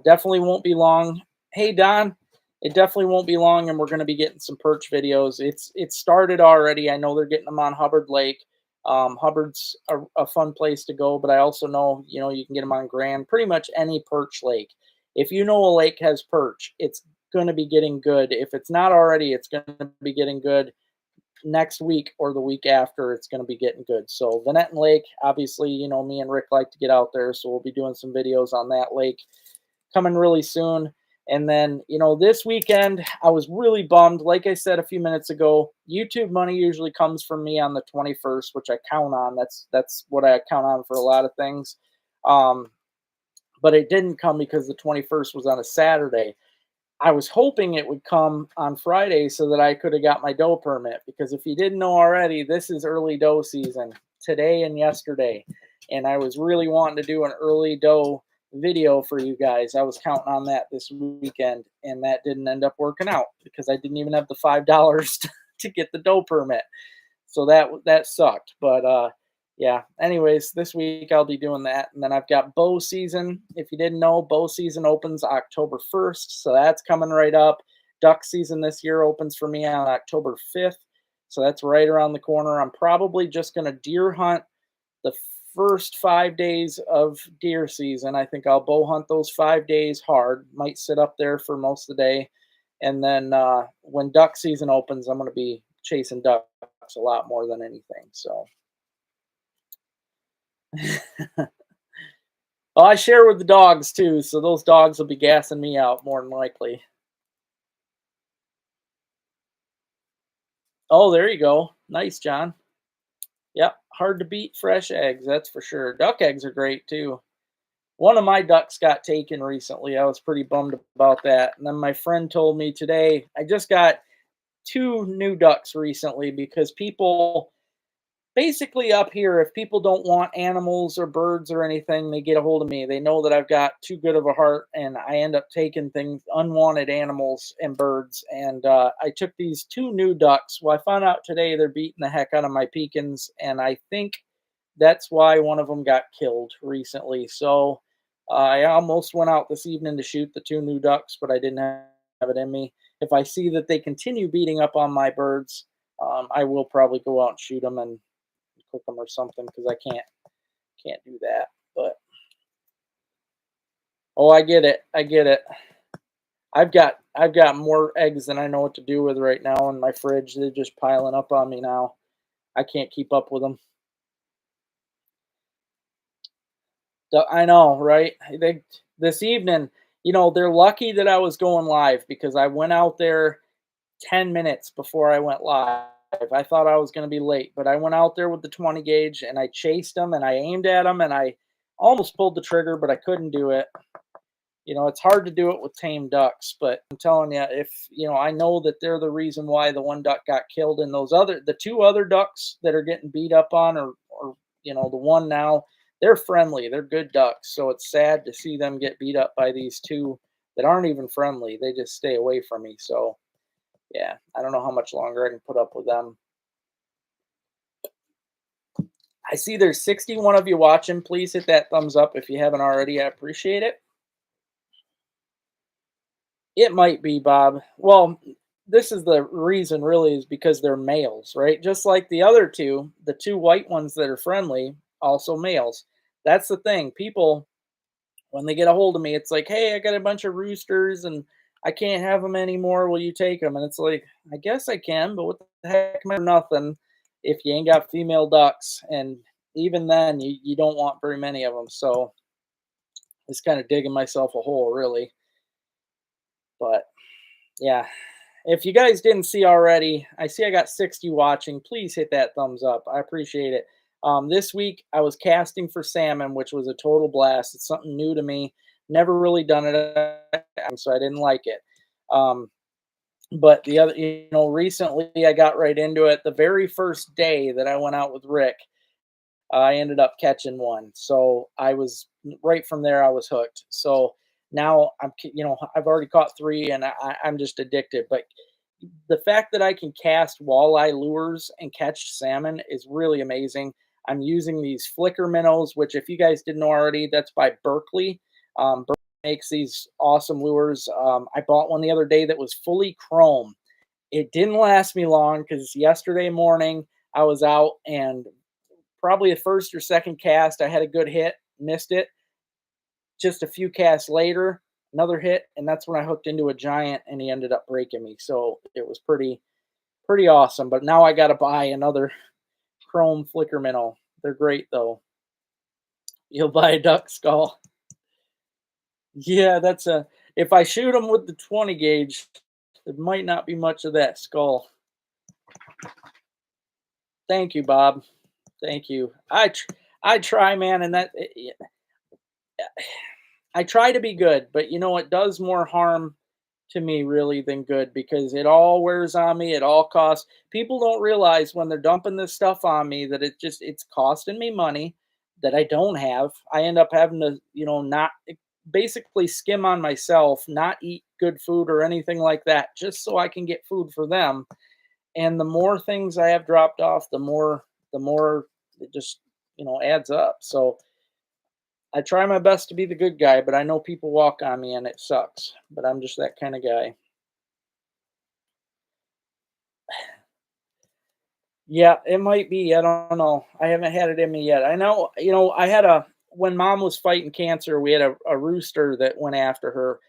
Definitely won't be long. Hey, Don, it definitely won't be long, and we're going to be getting some perch videos. It's started already. I know they're getting them on Hubbard Lake. Hubbard's a fun place to go, but I also know, you can get them on Grand, pretty much any perch lake. If you know a lake has perch, it's going to be getting good. If it's not already, it's going to be getting good next week or the week after. It's going to be getting good. So Vanetton Lake, obviously, me and Rick like to get out there, so we'll be doing some videos on that lake coming really soon. And then, this weekend, I was really bummed. Like I said a few minutes ago, YouTube money usually comes from me on the 21st, which I count on. That's what I count on for a lot of things. But it didn't come because the 21st was on a Saturday. I was hoping it would come on Friday so that I could have got my doe permit, because if you didn't know already, this is early doe season today and yesterday. And I was really wanting to do an early doe video for you guys. I was counting on that this weekend, and that didn't end up working out because I didn't even have the $5 to get the doe permit. So that sucked. But yeah, anyways, this week I'll be doing that. And then I've got bow season. If you didn't know, bow season opens October 1st. So that's coming right up. Duck season this year opens for me on October 5th. So that's right around the corner. I'm probably just going to deer hunt the first 5 days of deer season. I think I'll bow hunt those 5 days hard. Might sit up there for most of the day. And then when duck season opens, I'm going to be chasing ducks a lot more than anything. So. Well, I share with the dogs too, so those dogs will be gassing me out more than likely. Oh, there you go. Nice, John. Yep, hard to beat fresh eggs, that's for sure. Duck eggs are great too. One of my ducks got taken recently. I was pretty bummed about that. And then my friend told me today, I just got 2 new ducks recently because people basically up here, if people don't want animals or birds or anything, they get a hold of me. They know that I've got too good of a heart, and I end up taking things, unwanted animals and birds. And I took these 2 new ducks. Well, I found out today they're beating the heck out of my pecans, and I think that's why one of them got killed recently. So I almost went out this evening to shoot the 2 new ducks, but I didn't have it in me. If I see that they continue beating up on my birds, I will probably go out and shoot them and cook them or something, because I can't do that. But oh, I get it. I get it. I've got more eggs than I know what to do with right now in my fridge. They're just piling up on me now. I can't keep up with them. I know, right? This evening, they're lucky that I was going live, because I went out there 10 minutes before I went live. I thought I was going to be late, but I went out there with the 20 gauge and I chased them and I aimed at them and I almost pulled the trigger, but I couldn't do it. It's hard to do it with tame ducks, but I'm telling you, if, I know that they're the reason why the one duck got killed, and the 2 other ducks that are getting beat up on, or the one now, they're friendly. They're good ducks. So it's sad to see them get beat up by these 2 that aren't even friendly. They just stay away from me. So yeah, I don't know how much longer I can put up with them. I see there's 61 of you watching. Please hit that thumbs up if you haven't already. I appreciate it. It might be, Bob. Well, this is the reason really is because they're males, right? Just like the other two, the two white ones that are friendly, also males. That's the thing. People, when they get a hold of me, it's like, hey, I got a bunch of roosters and I can't have them anymore. Will you take them? And it's like, I guess I can, but what the heck am I nothing if you ain't got female ducks? And even then, you don't want very many of them. So it's kind of digging myself a hole, really. But yeah, if you guys didn't see already, I see I got 60 watching. Please hit that thumbs up. I appreciate it. This week I was casting for salmon, which was a total blast. It's something new to me. Never really done it, so I didn't like it. Um, but the other, recently I got right into it. The very first day that I went out with Rick, I ended up catching one. So I was right from there. I was hooked. So now I've already caught three, and I'm just addicted. But the fact that I can cast walleye lures and catch salmon is really amazing. I'm using these flicker minnows, which if you guys didn't know already, that's by Berkeley. Berkeley makes these awesome lures. I bought one the other day that was fully chrome. It didn't last me long because yesterday morning I was out and probably the first or second cast, I had a good hit, missed it. Just a few casts later, another hit, and that's when I hooked into a giant, and he ended up breaking me. So it was pretty awesome. But now I got to buy another chrome flicker minnow. They're great though. You'll buy a duck skull. Yeah, that's a. If I shoot them with the 20 gauge, there might not be much of that skull. Thank you, Bob. Thank you. I try, man, and I try to be good, but it does more harm to me really than good because it all wears on me. It all costs. People don't realize when they're dumping this stuff on me that it's costing me money that I don't have. I end up having to, not basically skim on myself, not eat good food or anything like that, just so I can get food for them. And the more things I have dropped off, the more it just, adds up. So I try my best to be the good guy, but I know people walk on me and it sucks. But I'm just that kind of guy. Yeah, it might be. I don't know. I haven't had it in me yet. I know, I had when mom was fighting cancer, we had a rooster that went after her.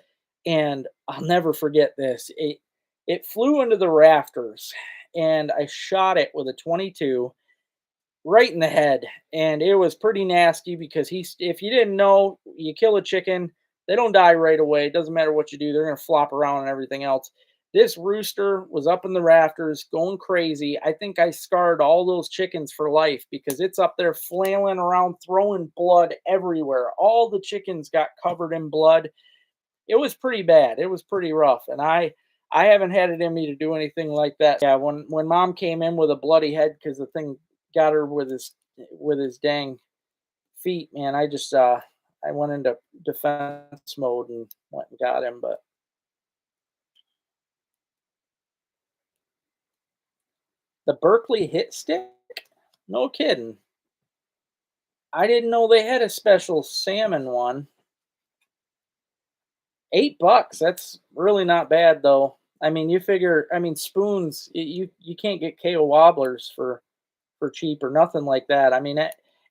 And I'll never forget this. It flew into the rafters and I shot it with a 22 right in the head, and it was pretty nasty because if you didn't know, you kill a chicken, they don't die right away. It doesn't matter what you do, they're gonna flop around and everything else. This rooster was up in the rafters going crazy. I think I scarred all those chickens for life because it's up there flailing around, throwing blood everywhere. All the chickens got covered in blood. It was pretty bad. It was pretty rough, and I haven't had it in me to do anything like that. Yeah, when mom came in with a bloody head because the thing got her with his dang feet, man, I went into defense mode and went and got him. But the Berkeley hit stick, no kidding. I didn't know they had a special salmon one. $8. That's really not bad though. I mean, you figure. I mean, spoons. You can't get KO wobblers for cheap or nothing like that. I mean,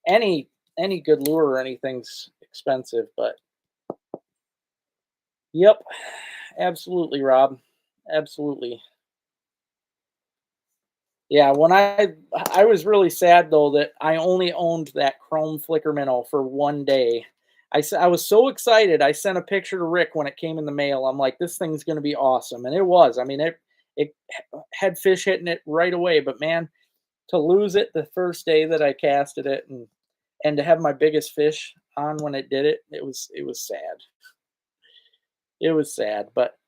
any any good lure or anything's expensive, but yep, absolutely, Rob, absolutely. Yeah, when I was really sad though that I only owned that chrome flicker minnow for one day. I was so excited. I sent a picture to Rick when it came in the mail. I'm like, this thing's gonna be awesome, and it was. I mean, it had fish hitting it right away, but man, to lose it the first day that I casted it and to have my biggest fish on when it did it, it was sad. It was sad, but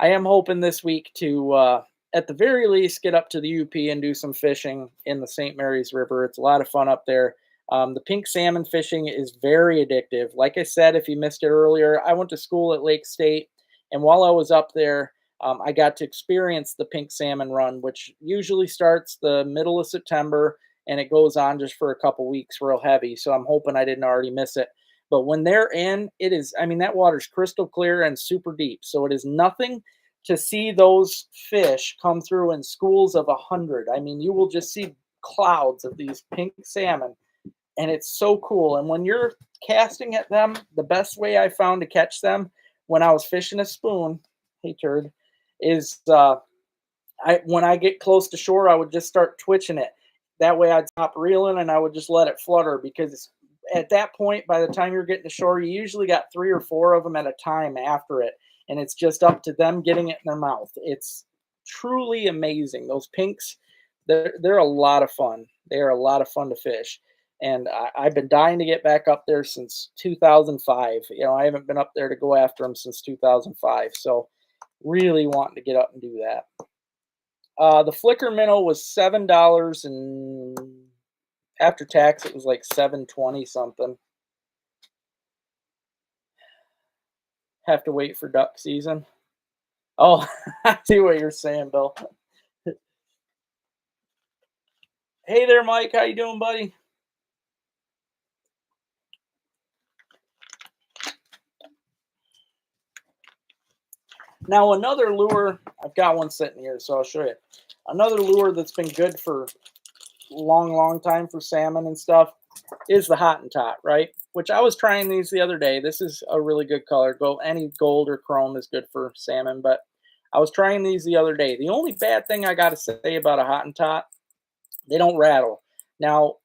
I am hoping this week to, at the very least, get up to the UP and do some fishing in the St. Mary's River. It's a lot of fun up there. The pink salmon fishing is very addictive. Like I said, if you missed it earlier, I went to school at Lake State, and while I was up there, I got to experience the pink salmon run, which usually starts the middle of September and it goes on just for a couple weeks real heavy. So I'm hoping I didn't already miss it. But when they're in, it is, I mean, that water's crystal clear and super deep. So it is nothing to see those fish come through in schools of 100. I mean, you will just see clouds of these pink salmon, and it's so cool. And when you're casting at them, the best way I found to catch them when I was fishing a spoon, hey turd, is I when I get close to shore, I would just start twitching it. That way, I'd stop reeling and I would just let it flutter, because at that point, by the time you're getting to shore, you usually got 3 or 4 of them at a time after it, and it's just up to them getting it in their mouth. It's truly amazing. Those pinks, they're a lot of fun. They are a lot of fun to fish, and I've been dying to get back up there since 2005. You know, I haven't been up there to go after them since 2005. So really wanting to get up and do that. The flicker minnow was $7, and after tax it was like 7.20 something. Have to wait for duck season. Oh, I see what you're saying, Bill. Hey there, Mike. How you doing, buddy? Now another lure, I've got one sitting here, so I'll show you. Another lure that's been good for long time for salmon and stuff is the Hottentot, right? Which I was trying these the other day. This is a really good color. Any gold or chrome is good for salmon, but I was trying these the other day. The only bad thing I got to say about a Hottentot, they don't rattle. Now,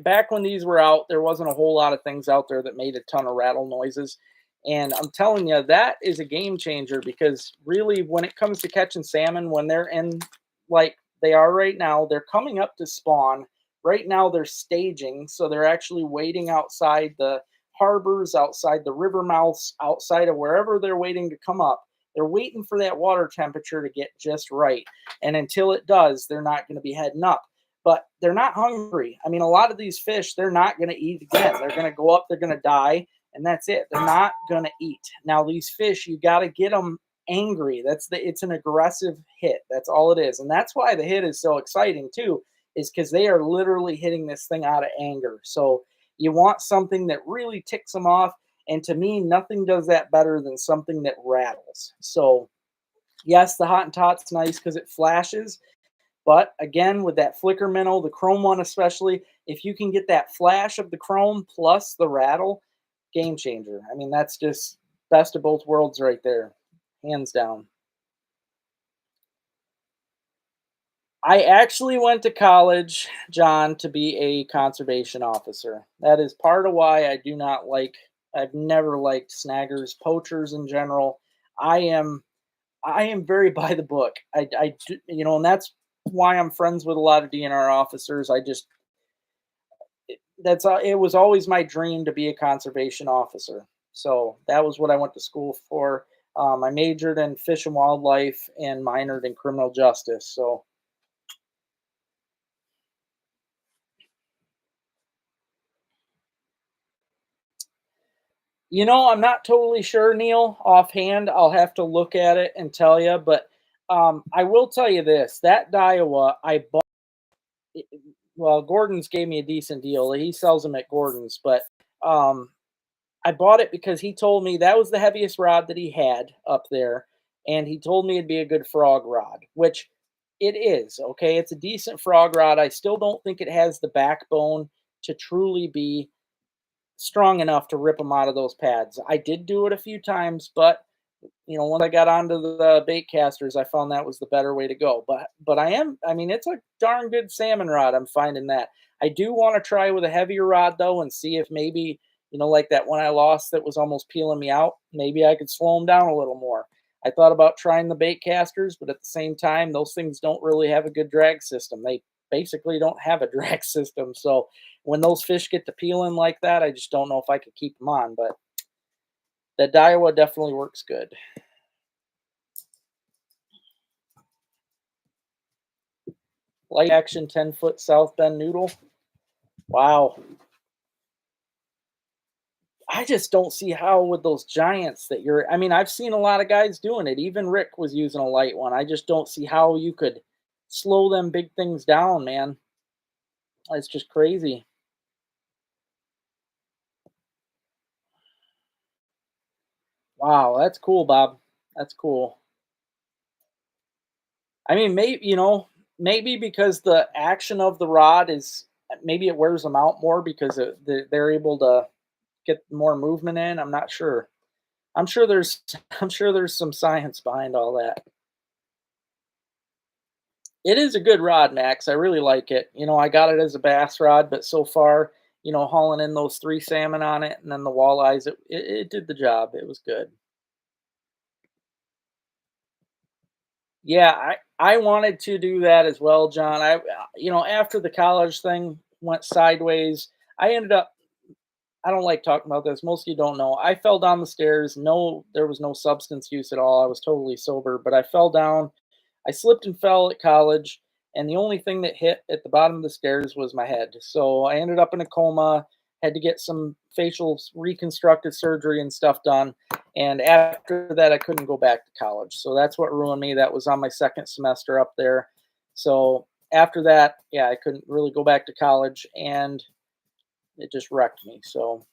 back when these were out, there wasn't a whole lot of things out there that made a ton of rattle noises. And I'm telling you, that is a game changer, because really, when it comes to catching salmon, when they're in like they are right now, they're coming up to spawn. Right now, they're staging. So they're actually waiting outside the harbors, outside the river mouths, outside of wherever they're waiting to come up. They're waiting for that water temperature to get just right. And until it does, they're not going to be heading up. But they're not hungry. I mean, a lot of these fish, they're not going to eat again. They're going to go up, they're going to die, and that's it. They're not going to eat. Now, these fish, you got to get them angry. It's an aggressive hit. That's all it is. And that's why the hit is so exciting too, is because they are literally hitting this thing out of anger. So you want something that really ticks them off. And to me, nothing does that better than something that rattles. So yes, the Hottentot's nice because it flashes. But again, with that flicker minnow, the chrome one especially, if you can get that flash of the chrome plus the rattle, game changer. I mean, that's just best of both worlds right there, hands down. I actually went to college, John, to be a conservation officer. That is part of why I've never liked snaggers, poachers in general. I am I am very by the book. And that's why I'm friends with a lot of DNR officers. It was always my dream to be a conservation officer. So that was what I went to school for. I majored in fish and wildlife and minored in criminal justice. So, I'm not totally sure, Neil, offhand. I'll have to look at it and tell you. But I will tell you this: that Daiwa I bought. Well, Gordon's gave me a decent deal. He sells them at Gordon's, but um, I bought it because he told me that was the heaviest rod that he had up there, and he told me it'd be a good frog rod, which it is. Okay, it's a decent frog rod. I still don't think it has the backbone to truly be strong enough to rip them out of those pads. I did do it a few times, but when I got onto the bait casters, I found that was the better way to go. But I mean, it's a darn good salmon rod. I'm finding that. I do want to try with a heavier rod though, and see if maybe, like that one I lost that was almost peeling me out, maybe I could slow them down a little more. I thought about trying the bait casters, but at the same time, those things don't really have a good drag system. They basically don't have a drag system. So when those fish get to peeling like that, I just don't know if I could keep them on. But the Daiwa definitely works good. Light action 10-foot South Bend noodle. Wow. I just don't see how with those giants I mean, I've seen a lot of guys doing it. Even Rick was using a light one. I just don't see how you could slow them big things down, man. It's just crazy. Wow, that's cool, Bob. That's cool. I mean, maybe maybe because the action of the rod is maybe it wears them out more because they're able to get more movement in. I'm not sure. I'm sure there's I'm sure there's some science behind all that. It is a good rod, Max. I really like it. I got it as a bass rod, but so far, hauling in those 3 salmon on it and then the walleyes, it did the job. It was good. Yeah, I wanted to do that as well, John. After the college thing went sideways, I ended up I don't like talking about this. Most of you don't know. I fell down the stairs. No, there was no substance use at all. I was totally sober, but I fell down. I slipped and fell at college, and the only thing that hit at the bottom of the stairs was my head. So I ended up in a coma, had to get some facial reconstructive surgery and stuff done. And after that, I couldn't go back to college. So that's what ruined me. That was on my second semester up there. So after that, yeah, I couldn't really go back to college, and it just wrecked me. So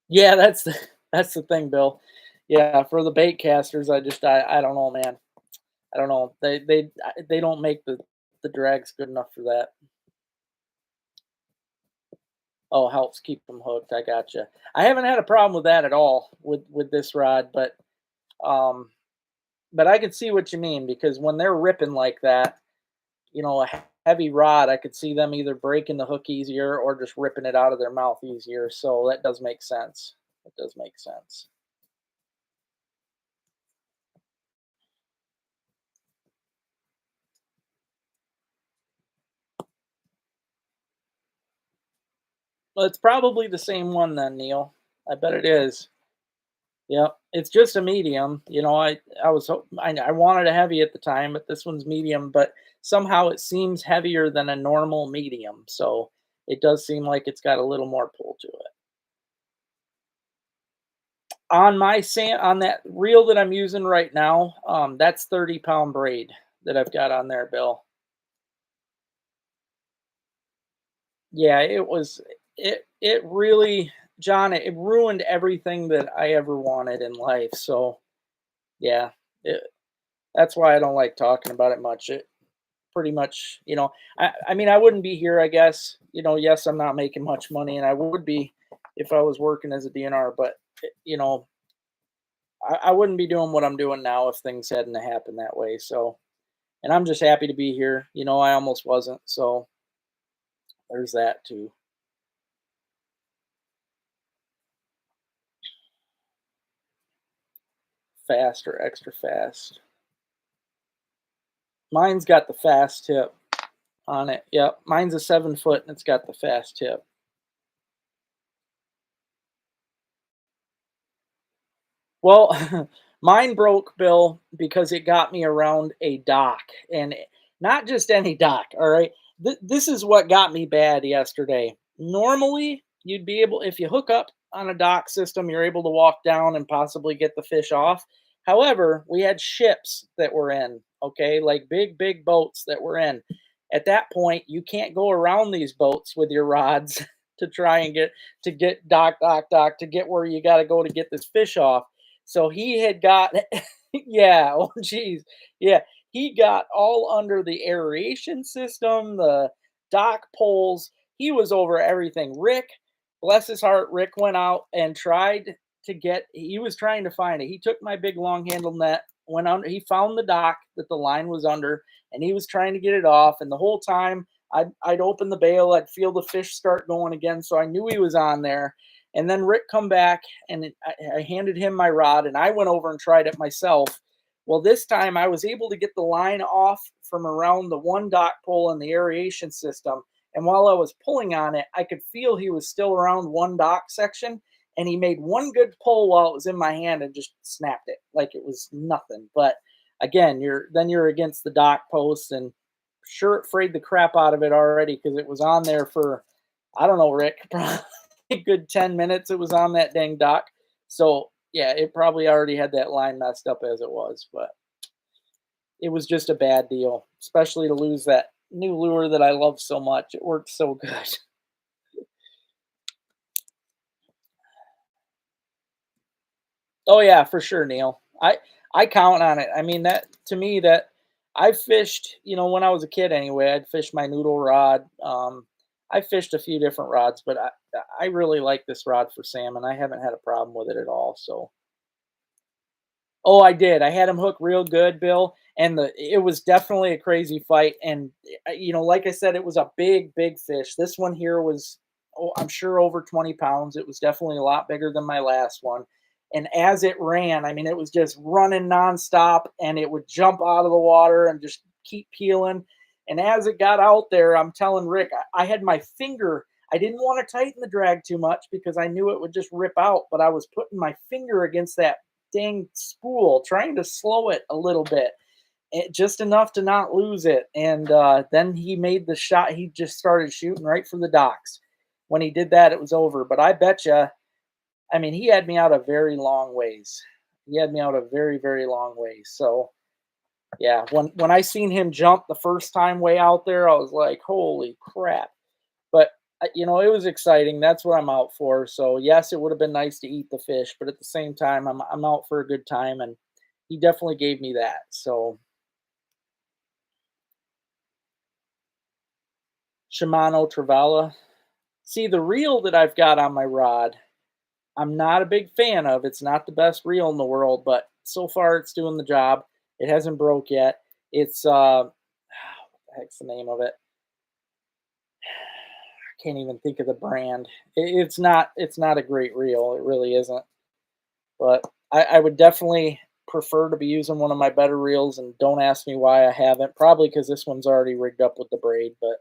yeah, that's the thing, Bill. Yeah, for the bait casters, I don't know, man. I don't know. They don't make the drags good enough for that. Oh, helps keep them hooked. I gotcha. I haven't had a problem with that at all with this rod, um, but I can see what you mean because when they're ripping like that, a heavy rod, I could see them either breaking the hook easier or just ripping it out of their mouth easier. So that does make sense. It does make sense. Well, it's probably the same one then, Neil. I bet it is. Yep. It's just a medium. I wanted a heavy at the time, but this one's medium, but somehow it seems heavier than a normal medium. So it does seem like it's got a little more pull to it. On that reel that I'm using right now, that's 30-pound braid that I've got on there, Bill. Yeah, it really, John, it ruined everything that I ever wanted in life. So yeah, it, that's why I don't like talking about it much. It pretty much, I mean, I wouldn't be here, I guess. Yes, I'm not making much money, and I would be if I was working as a DNR, but I wouldn't be doing what I'm doing now if things hadn't happened that way. So, and I'm just happy to be here. I almost wasn't, so there's that too. Fast or extra fast. Mine's got the fast tip on it. Yep, mine's a 7 foot and it's got the fast tip. Well, mine broke, Bill, because it got me around a dock, and not just any dock. All right, this is what got me bad yesterday. Normally, you'd be able, if you hook up on a dock system, you're able to walk down and possibly get the fish off. However, we had ships that were in, okay, like big boats that were in. At that point, you can't go around these boats with your rods to try and get dock to get where you got to go to get this fish off. So he had got, yeah, oh geez, yeah, he got all under the aeration system, the dock poles. He was over everything. Rick, bless his heart, Rick went out and tried to get. He was trying to find it. He took my big long handle net, went under. He found the dock that the line was under, and he was trying to get it off. And the whole time, I'd open the bail, I'd feel the fish start going again, so I knew he was on there. And then Rick come back and I handed him my rod and I went over and tried it myself. Well, this time I was able to get the line off from around the one dock pole in the aeration system. And while I was pulling on it, I could feel he was still around one dock section. And he made one good pull while it was in my hand and just snapped it like it was nothing. But again, you're against the dock post and sure it frayed the crap out of it already because it was on there for I don't know, Rick, probably a good 10 minutes it was on that dang dock. So, yeah, it probably already had that line messed up as it was, but it was just a bad deal, especially to lose that new lure that I love so much. It worked so good. Oh yeah, for sure, Neil. I count on it. I mean, that to me, that I fished, when I was a kid anyway, I'd fish my noodle rod. I fished a few different rods, but I really like this rod for salmon. I haven't had a problem with it at all. So oh, I did. I had him hooked real good, Bill, and it was definitely a crazy fight. And like I said, it was a big, big fish. This one here was, oh, I'm sure over 20 pounds. It was definitely a lot bigger than my last one. And as it ran, I mean, it was just running nonstop, and it would jump out of the water and just keep peeling. And as it got out there, I'm telling Rick, I had my finger. I didn't want to tighten the drag too much because I knew it would just rip out, but I was putting my finger against that dang spool, trying to slow it a little bit, just enough to not lose it. And then he made the shot. He just started shooting right for the docks. When he did that, it was over. But I bet you, I mean, he had me out a very long ways. He had me out a very, very long ways. So yeah, when I seen him jump the first time way out there, I was like, holy crap. But it was exciting. That's what I'm out for. So yes, it would have been nice to eat the fish, but at the same time, I'm out for a good time, and he definitely gave me that. So Shimano Travala. See, the reel that I've got on my rod, I'm not a big fan of. It's not the best reel in the world, but so far it's doing the job. It hasn't broke yet. It's what the heck's the name of it? I can't even think of the brand. It's not a great reel. It really isn't. But I would definitely prefer to be using one of my better reels, and don't ask me why I haven't. Probably because this one's already rigged up with the braid. But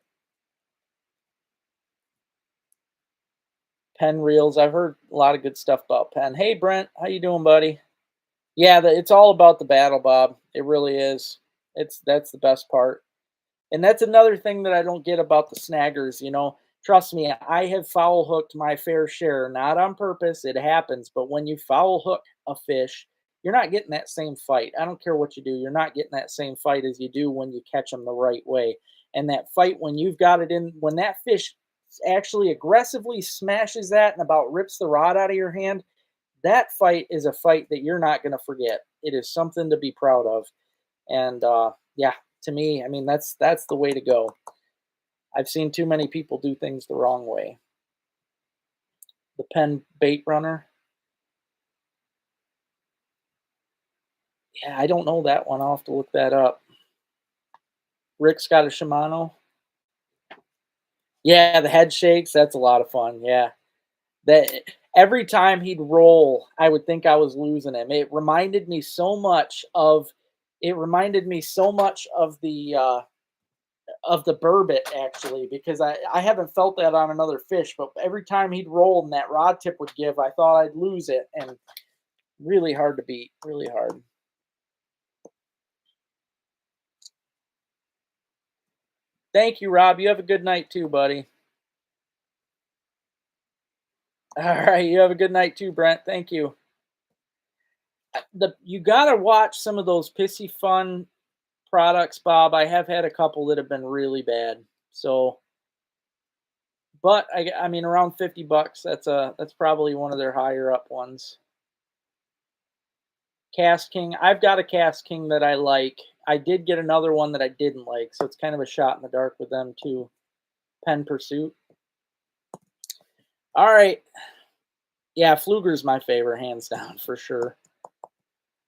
Penn reels, I've heard a lot of good stuff about Penn. Hey Brent, how you doing, buddy? Yeah, it's all about the battle, Bob. It really is. That's the best part. And that's another thing that I don't get about the snaggers, Trust me, I have foul hooked my fair share, not on purpose. It happens, but when you foul hook a fish, you're not getting that same fight. I don't care what you do, you're not getting that same fight as you do when you catch them the right way. And that fight, when you've got it in, when that fish actually aggressively smashes that and about rips the rod out of your hand, that fight is a fight that you're not going to forget. It is something to be proud of. And yeah, to me, I mean, that's the way to go. I've seen too many people do things the wrong way. The Penn bait runner. Yeah, I don't know that one. I'll have to look that up. Rick's got a Shimano. Yeah, the head shakes. That's a lot of fun. Yeah, that every time he'd roll, I would think I was losing him. It reminded me so much of. It reminded me so much of the burbot, actually, because I haven't felt that on another fish, but every time he'd roll and that rod tip would give, I thought I'd lose it, and really hard to beat, really hard. Thank you, Rob. You have a good night too, buddy. All right, you have a good night too, Brent. Thank you. You gotta watch some of those Pissy Fun products, Bob. I have had a couple that have been really bad. So, but I mean, around $50. That's probably one of their higher up ones. Cast King. I've got a Cast King that I like. I did get another one that I didn't like, so it's kind of a shot in the dark with them too. Penn Pursuit. All right. Yeah, Pfluger's my favorite, hands down, for sure.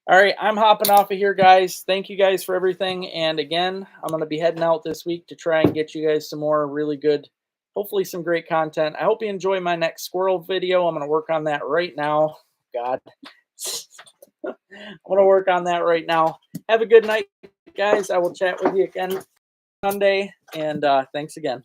All right, I'm hopping off of here, guys. Thank you guys for everything. And again, I'm going to be heading out this week to try and get you guys some more really good, hopefully some great content. I hope you enjoy my next squirrel video. I'm going to work on that right now. God. I'm going to work on that right now. Have a good night, guys. I will chat with you again Sunday. And thanks again.